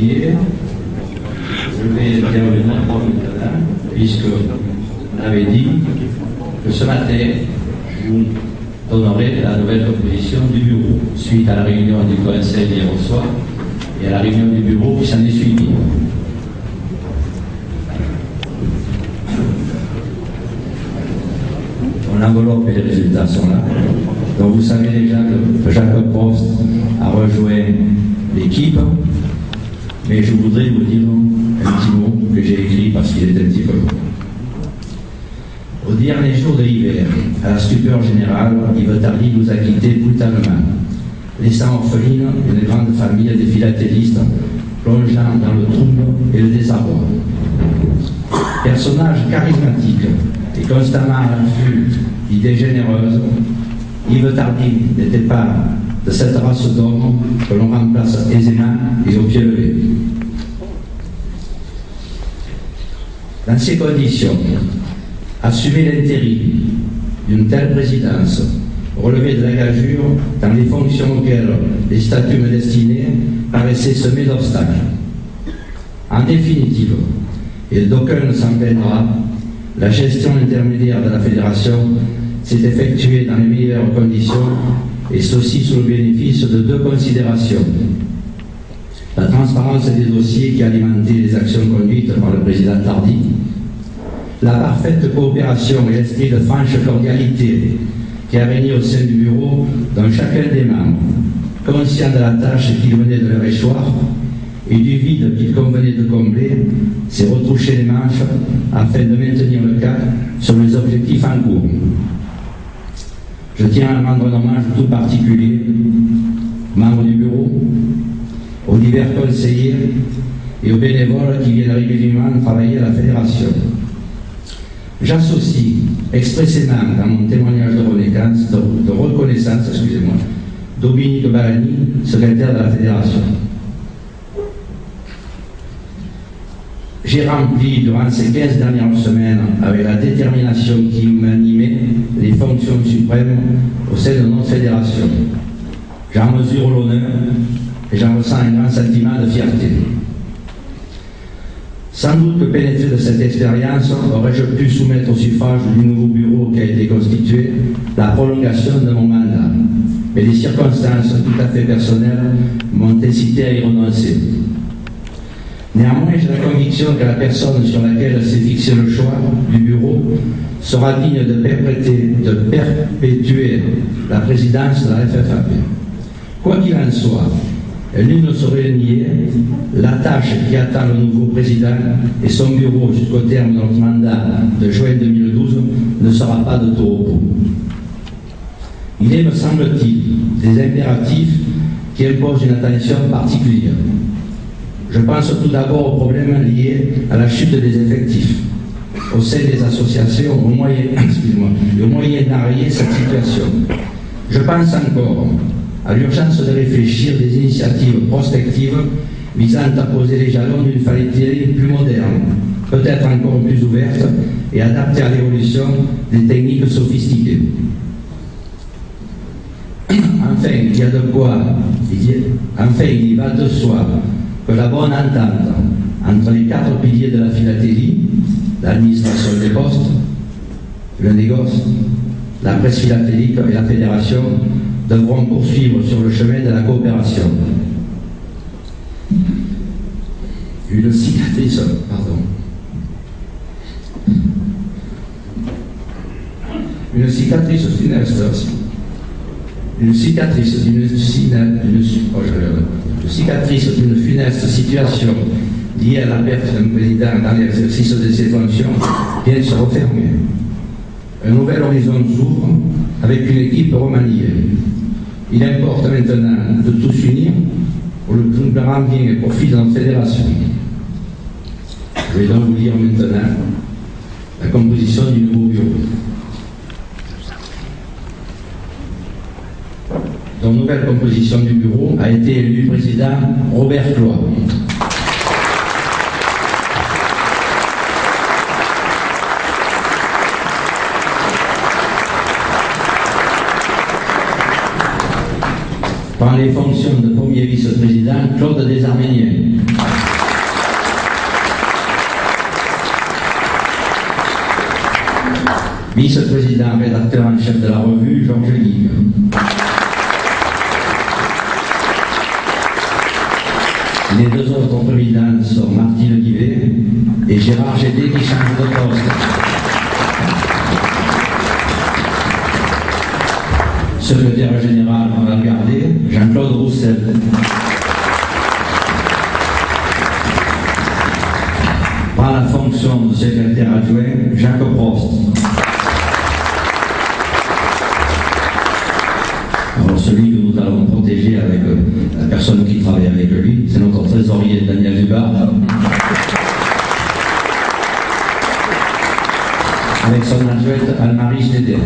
particulier. Je vais intervenir maintenant, puisque on avait dit que ce matin, vous donnerez la nouvelle composition du bureau, suite à la réunion du conseil hier au soir et à la réunion du bureau qui s'en est suivie. L'enveloppe et les résultats sont là. Donc vous savez déjà que Jacques Prost a rejoint l'équipe, mais je voudrais vous dire un petit mot que j'ai écrit parce qu'il est un petit peu long. Au dernier jour de l'hiver, à la stupeur générale, Yves Tardy nous a quittés brutalement, laissant orpheline une grande famille des philatélistes plongeant dans le trouble et le désarroi. Personnage charismatique et constamment à l'affût d'idées généreuses, Yves Tardy n'était pas de cette race d'hommes que l'on remplace aisément et au pied levé. Dans ces conditions, assumer l'intérim d'une telle présidence, relever de la gageure dans les fonctions auxquelles les statuts me destinaient paraissaient semés d'obstacles. En définitive, et d'aucun ne s'en plaindra, la gestion intermédiaire de la fédération s'est effectuée dans les meilleures conditions et ceci sous le bénéfice de deux considérations. La transparence des dossiers qui alimentaient les actions conduites par le président Tardy, la parfaite coopération et l'esprit de franche cordialité qui a régné au sein du bureau dont chacun des membres, conscient de la tâche qu'il venait de leur échoir et du vide qu'il convenait de combler, s'est retrouché les manches afin de maintenir le cap sur les objectifs en cours. Je tiens à rendre un hommage tout particulier aux membres du bureau, aux divers conseillers et aux bénévoles qui viennent régulièrement travailler à la fédération. J'associe expressément dans mon témoignage de reconnaissance, Dominique Balani, secrétaire de la fédération. J'ai rempli durant ces 15 dernières semaines, avec la détermination qui m'animait, les fonctions suprêmes au sein de notre fédération. J'en mesure l'honneur et j'en ressens un grand sentiment de fierté. Sans doute que pénétré de cette expérience, aurais-je pu soumettre au suffrage du nouveau bureau qui a été constitué la prolongation de mon mandat. Mais les circonstances tout à fait personnelles m'ont incité à y renoncer. Néanmoins, j'ai la conviction que la personne sur laquelle s'est fixé le choix du bureau sera digne de perpétuer la présidence de la FFAP. Quoi qu'il en soit, nul ne saurait nier la tâche qui attend le nouveau président et son bureau jusqu'au terme de notre mandat de juin 2012 ne sera pas de tout repos. Il est, me semble-t-il, des impératifs qui imposent une attention particulière. Je pense tout d'abord aux problèmes liés à la chute des effectifs au sein des associations au moyen d'enrayer cette situation. Je pense encore à l'urgence de réfléchir des initiatives prospectives visant à poser les jalons d'une philatélie plus moderne, peut-être encore plus ouverte et adaptée à l'évolution des techniques sophistiquées. Enfin, il y va de soi que la bonne entente entre les 4 piliers de la philatélie, l'administration des postes, le négoce, la presse philatélique et la fédération, devront poursuivre sur le chemin de la coopération. Une cicatrice d'une funeste situation liée à la perte d'un président dans l'exercice de ses fonctions vient se refermer. Un nouvel horizon s'ouvre avec une équipe remaniée. Il importe maintenant de tous unir pour le plus grand bien et profit de notre fédération. Je vais donc vous lire maintenant la composition du nouveau bureau. Dans la nouvelle composition du bureau a été élu président Robert Cloy. Par les fonctions de premier vice-président Claude Desarméniens. Vice-président rédacteur en chef de la revue, Georges Guy. Les deux autres présidents sont Martine Guivet et Gérard Gédé qui change de poste. Secrétaire général, on va regarder, Jean-Claude Roussel. Prend la fonction de secrétaire adjoint, Jacques Prost. Alors celui que nous allons protéger avec la personne qui travaille avec lui, c'est notre trésorier Daniel Dubard. Avec son adjointe Anne-Marie Stédé.